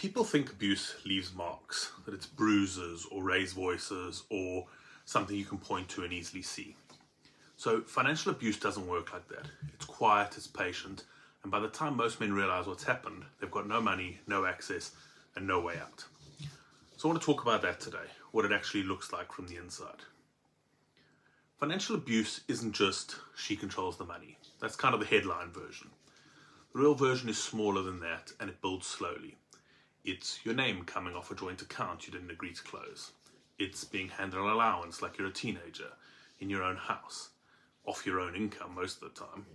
People think abuse leaves marks, that it's bruises or raised voices or something you can point to and easily see. So financial abuse doesn't work like that. It's quiet, it's patient, and by the time most men realize what's happened, they've got no money, no access, and no way out. So I want to talk about that today, what it actually looks like from the inside. Financial abuse isn't just she controls the money. That's kind of the headline version. The real version is smaller than that, and it builds slowly. It's your name coming off a joint account you didn't agree to close. It's being handed an allowance like you're a teenager, in your own house, off your own income most of the time.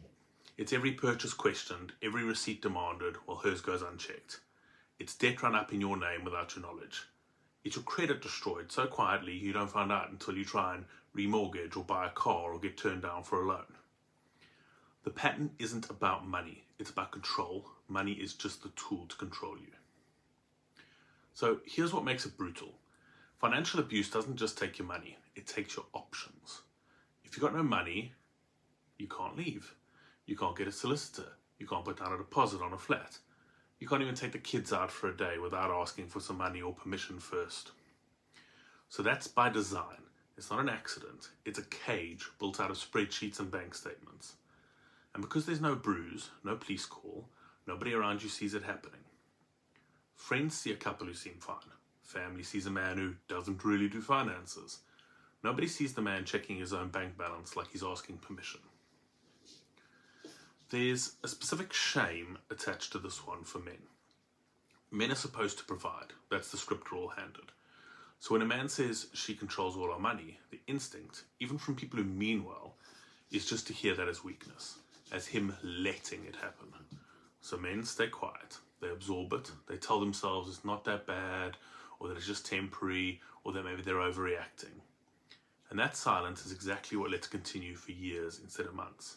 It's every purchase questioned, every receipt demanded, while hers goes unchecked. It's debt run up in your name without your knowledge. It's your credit destroyed so quietly you don't find out until you try and remortgage or buy a car or get turned down for a loan. The pattern isn't about money, it's about control. Money is just the tool to control you. So here's what makes it brutal. Financial abuse doesn't just take your money, it takes your options. If you've got no money, you can't leave. You can't get a solicitor. You can't put down a deposit on a flat. You can't even take the kids out for a day without asking for some money or permission first. So that's by design. It's not an accident. It's a cage built out of spreadsheets and bank statements. And because there's no bruise, no police call, nobody around you sees it happening. Friends see a couple who seem fine. Family sees a man who doesn't really do finances. Nobody sees the man checking his own bank balance like he's asking permission. There's a specific shame attached to this one for men. Men are supposed to provide. That's the script we're all handed. So when a man says she controls all our money, the instinct, even from people who mean well, is just to hear that as weakness, as him letting it happen. So men stay quiet. They absorb it. They tell themselves it's not that bad, or that it's just temporary, or that maybe they're overreacting. And that silence is exactly what lets it continue for years instead of months.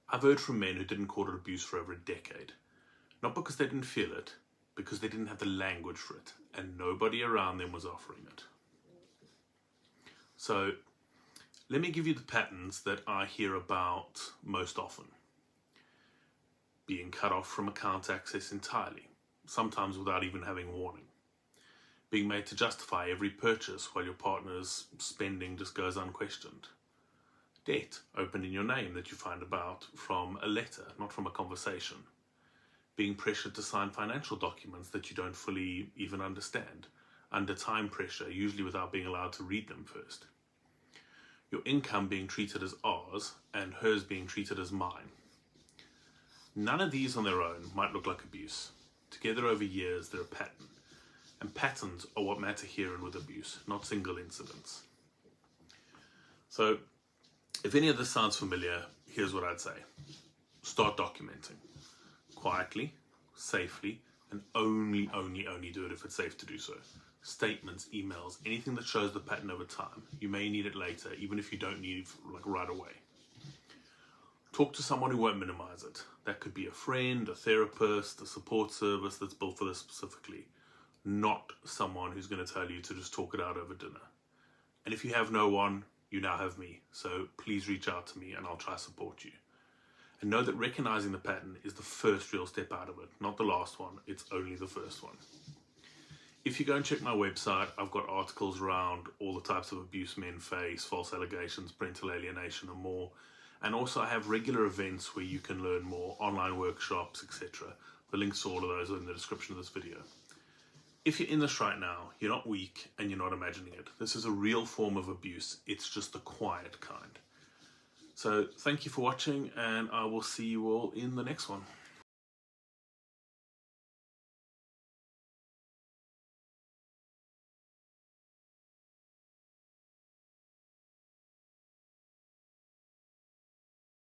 I've heard from men who didn't call it abuse for over a decade. Not because they didn't feel it, because they didn't have the language for it, and nobody around them was offering it. So, let me give you the patterns that I hear about most often. Being cut off from account access entirely, sometimes without even having warning. Being made to justify every purchase while your partner's spending just goes unquestioned. Debt opened in your name that you find about from a letter, not from a conversation. Being pressured to sign financial documents that you don't fully even understand, under time pressure, usually without being allowed to read them first. Your income being treated as ours and hers being treated as mine. None of these on their own might look like abuse. Together over years, they're a pattern. And patterns are what matter here and with abuse, not single incidents. So, if any of this sounds familiar, here's what I'd say. Start documenting. Quietly, safely, and only do it if it's safe to do so. Statements, emails, anything that shows the pattern over time. You may need it later, even if you don't need it right away. Talk to someone who won't minimize it. That could be a friend, a therapist, a support service that's built for this specifically. Not someone who's going to tell you to just talk it out over dinner. And if you have no one, you now have me. So please reach out to me and I'll try to support you. And know that recognizing the pattern is the first real step out of it, not the last one. It's only the first one. If you go and check my website, I've got articles around all the types of abuse men face, false allegations, parental alienation and more. And also I have regular events where you can learn more, online workshops, etc. The links to all of those are in the description of this video. If you're in this right now, you're not weak and you're not imagining it. This is a real form of abuse. It's just the quiet kind. So thank you for watching and I will see you all in the next one.